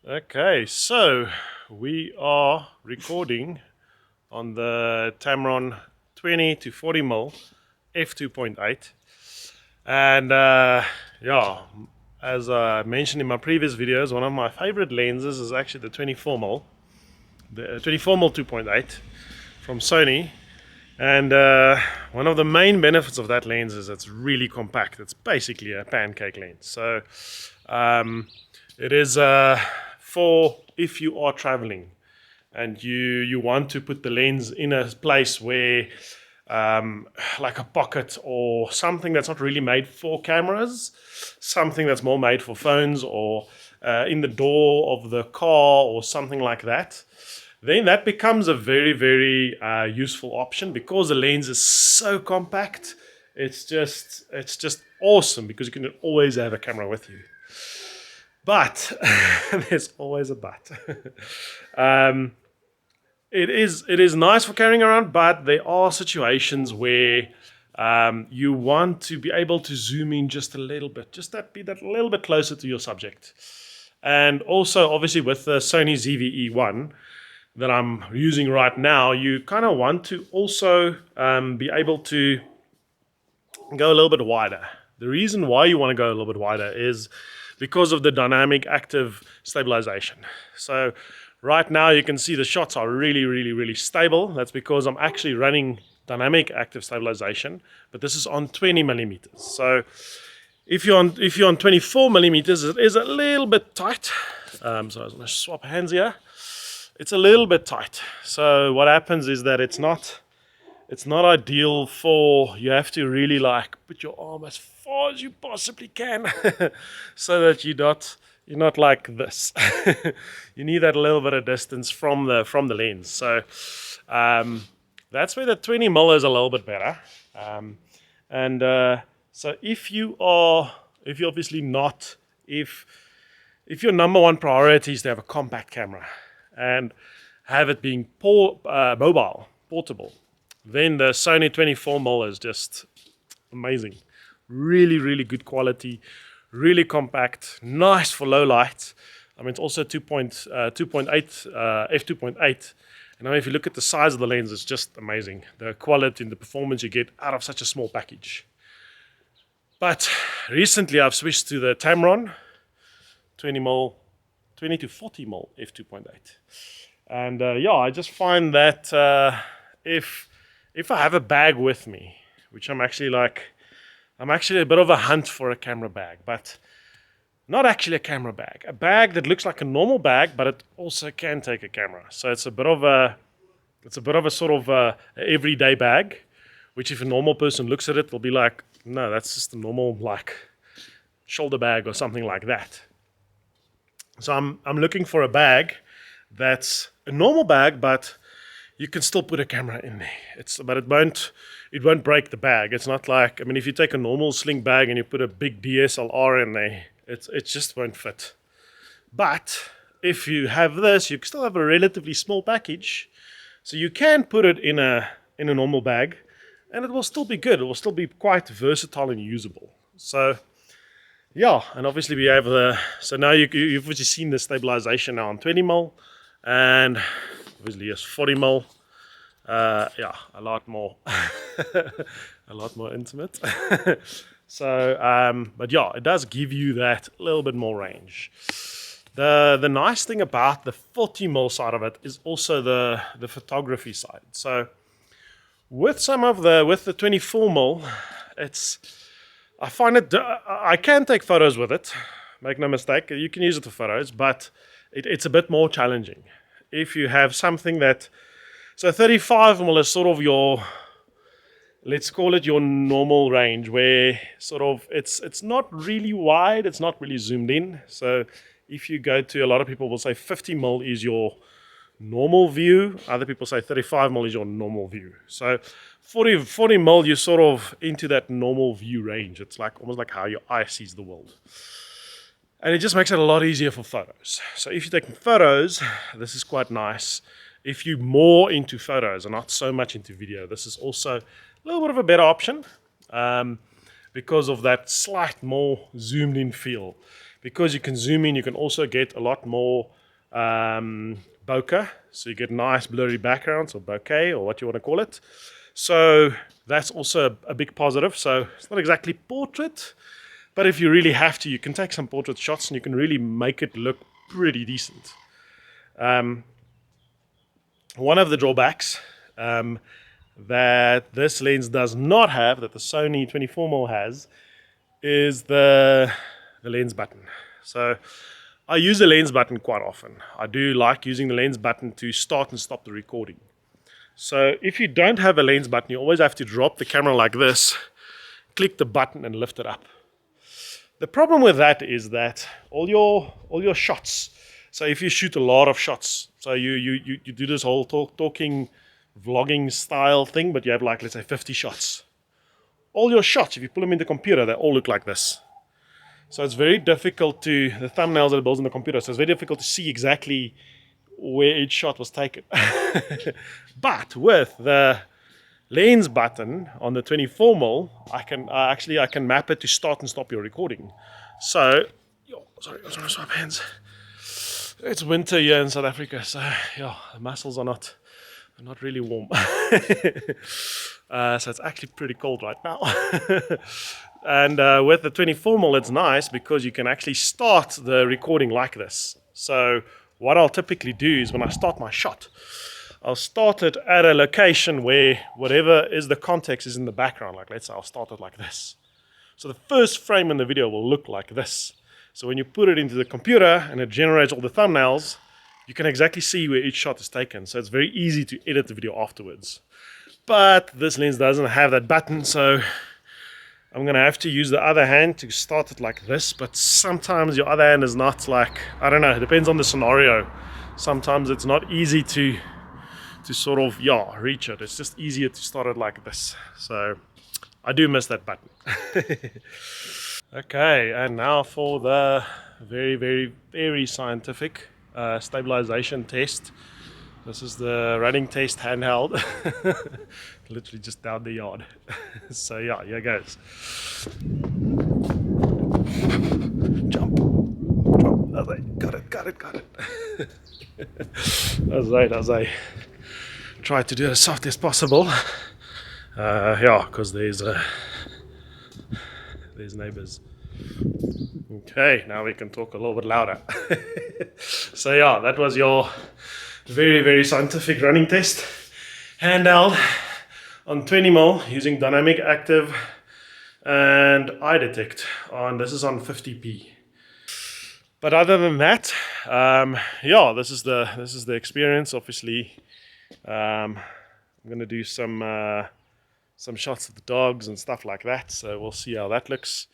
Okay, so we are recording on the Tamron 20-40mm F2.8, and yeah, as I mentioned in my previous videos, one of my favorite lenses is actually the 24mm, the 24mm 2.8 from Sony. And one of the main benefits of that lens is it's really compact. It's basically a pancake lens. So um, it is for if you are traveling and you want to put the lens in a place where like a pocket or something that's not really made for cameras, something that's more made for phones or in the door of the car or something like that, then that becomes a very useful option because the lens is so compact. It's just awesome because you can always have a camera with you. But there's always a but. um, it is nice for carrying around, but there are situations where you want to be able to zoom in just a little bit, just that be that little bit closer to your subject. And also, obviously, with the Sony ZV-E1 that I'm using right now, you kind of want to also be able to go a little bit wider. The reason why you want to go a little bit wider is because of the dynamic active stabilization. So right now you can see the shots are really stable. That's because I'm actually running dynamic active stabilization, but this is on 20 millimeters. So if you're on 24 millimeters, it is a little bit tight. So I was going to swap hands here. It's a little bit tight. So what happens is that it's not ideal for, you have to really like put your arm as far as you possibly can so that you're not like this. You need that little bit of distance from the lens. So that's where the 20 mil is a little bit better. And so if you're obviously not, if your number one priority is to have a compact camera and have it being mobile, portable, then the Sony 24mm is just amazing. Really good quality, really compact, nice for low light. I mean, it's also 2.8 f2.8. And I mean, if you look at the size of the lens, it's just amazing. The quality and the performance you get out of such a small package. But recently I've switched to the Tamron 20mm, 20-40mm f2.8. And yeah, I just find that if I have a bag with me, which I'm actually a bit of a hunt for a camera bag, but not actually a camera bag. A bag that looks like a normal bag, but it also can take a camera. So it's a bit of a sort of a everyday bag, which if a normal person looks at it, they'll be like, no, that's just a normal like shoulder bag or something like that. So I'm looking for a bag that's a normal bag, but you can still put a camera in there. But it won't break the bag. It's not like, I mean, if you take a normal sling bag and you put a big DSLR in there, it just won't fit. But if you have this, you still have a relatively small package, so you can put it in a normal bag, and it will still be good. It will still be quite versatile and usable. So yeah, and obviously we have so now you've obviously seen the stabilization now on 20mm, and obviously yes, 40mm. Yeah, a lot more, a lot more intimate. So, but yeah, it does give you that little bit more range. The nice thing about the 40mm side of it is also the photography side. So with the 24mm, I find I can take photos with it. Make no mistake, you can use it for photos, but it's a bit more challenging. If you have something so 35mm is sort of your, let's call it your normal range, where sort of it's not really wide, it's not really zoomed in. So if you go to, a lot of people will say 50mm is your normal view. Other people say 35mm is your normal view. So 40mm, you're sort of into that normal view range. It's like almost like how your eye sees the world. And it just makes it a lot easier for photos. So if you're taking photos, this is quite nice. If you're more into photos and not so much into video, this is also a little bit of a better option because of that slight more zoomed in feel. because you can zoom in, you can also get a lot more bokeh, so you get nice blurry backgrounds, or bokeh, or what you want to call it. So that's also a big positive. So it's not exactly portrait, but if you really have to, you can take some portrait shots and you can really make it look pretty decent. One of the drawbacks that this lens does not have, that the Sony 24mm has, is the lens button. So I use the lens button quite often. I do like using the lens button to start and stop the recording. So if you don't have a lens button, you always have to drop the camera like this, click the button and lift it up. The problem with that is that all your shots, so if you shoot a lot of shots, so you do this whole talking, vlogging style thing, but you have like, let's say 50 shots. All your shots, if you pull them in the computer, they all look like this. So it's very difficult to, the thumbnails that it builds in the computer, so it's very difficult to see exactly where each shot was taken. But with the lens button on the 24mm, I can map it to start and stop your recording. So, sorry, swap hands. It's winter here in South Africa, so yeah, the muscles are not really warm. So it's actually pretty cold right now. And with the 24mm, it's nice because you can actually start the recording like this. So what I'll typically do is when I start my shot, I'll start it at a location where whatever is the context is in the background. Like, let's say I'll start it like this. So the first frame in the video will look like this. So when you put it into the computer and it generates all the thumbnails, you can exactly see where each shot is taken. So it's very easy to edit the video afterwards. But this lens doesn't have that button, so I'm going to have to use the other hand to start it like this. But sometimes your other hand is not like, I don't know, it depends on the scenario. Sometimes it's not easy to sort of, reach it. It's just easier to start it like this. So I do miss that button. Okay, and now for the very, very, very scientific stabilization test. This is the running test handheld. Literally just down the yard. So yeah, here goes. Jump. Got it. As I try to do it as soft as possible. Because there's neighbors. Okay, now we can talk a little bit louder. So yeah, that was your very, very scientific running test. Handheld on 20mm using dynamic active and eye detect on, this is on 50p. But other than that, this is the experience. Obviously, I'm gonna do some shots of the dogs and stuff like that. So we'll see how that looks.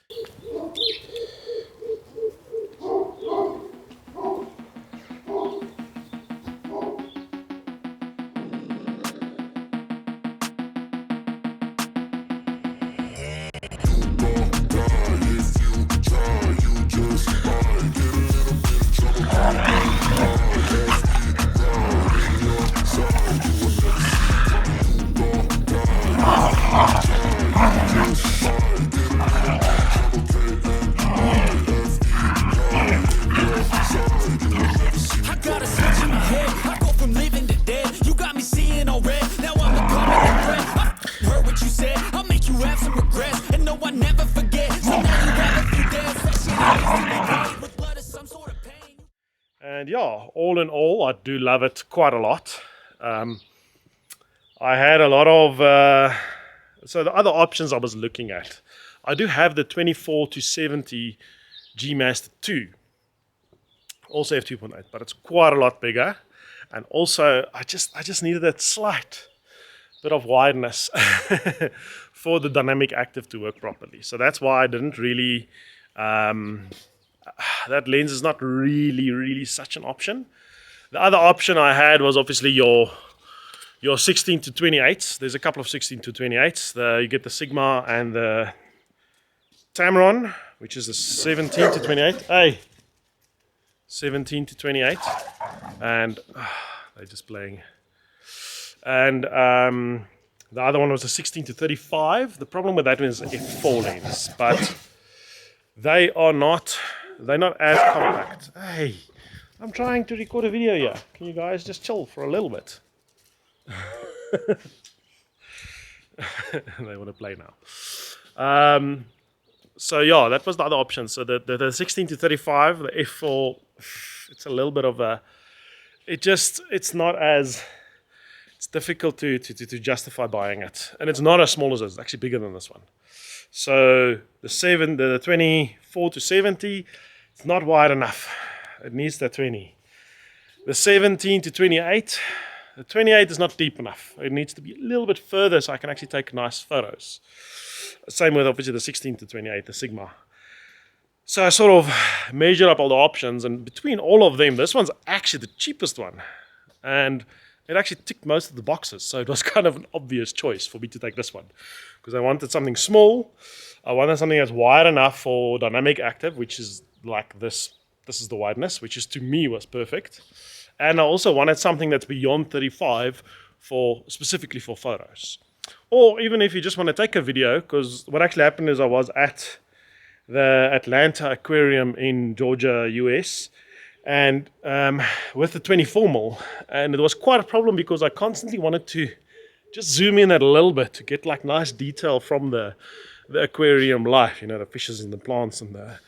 And yeah, all in all, I do love it quite a lot. I had a lot of, so the other options I was looking at, I do have the 24-70 G Master 2, also F2.8, but it's quite a lot bigger. And also, I just needed that slight bit of wideness for the dynamic active to work properly. So that's why I didn't really, that lens is not really such an option. The other option I had was obviously your 16-28. There's a couple of 16-28s. You get the Sigma and the Tamron, which is the 17-28. Hey, 17-28, and they're just playing. And the other one was a 16-35. The problem with that one is F4 lens, but they are not they're not as compact. Hey, I'm trying to record a video here. Can you guys just chill for a little bit? They want to play now. So yeah, that was the other option. So the 16 to 35, the F4, it's a little bit of a, it's not as, it's difficult to justify buying it. And it's not as small as this, it's actually bigger than this one. So the 24 to 70, it's not wide enough. It needs the 20. The 17 to 28, the 28 is not deep enough. It needs to be a little bit further so I can actually take nice photos. Same with obviously the 16 to 28, the Sigma. So I sort of measured up all the options, and between all of them, this one's actually the cheapest one. And it actually ticked most of the boxes, so it was kind of an obvious choice for me to take this one. Because I wanted something small, I wanted something that's wide enough for dynamic active, which is like this. This is the wideness, which is to me was perfect. And I also wanted something that's beyond 35 specifically for photos. Or even if you just want to take a video, because what actually happened is I was at the Atlanta Aquarium in Georgia, US, and with the 24mm, and it was quite a problem because I constantly wanted to just zoom in a little bit to get like nice detail from the aquarium life, you know, the fishes and the plants and the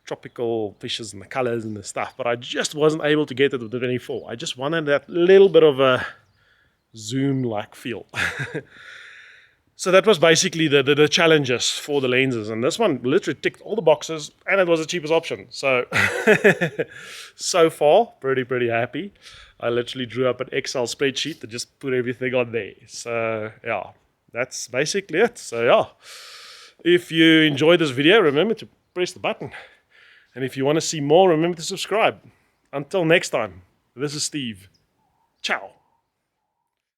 tropical fishes and the colors and the stuff, but I just wasn't able to get it with the 24. I just wanted that little bit of a zoom-like feel. So that was basically the challenges for the lenses, and this one literally ticked all the boxes, and it was the cheapest option. So, so far, pretty happy. I literally drew up an Excel spreadsheet to just put everything on there. So yeah, that's basically it. So yeah, if you enjoyed this video, remember to press the button. And if you want to see more, remember to subscribe. Until next time, this is Steve. Ciao.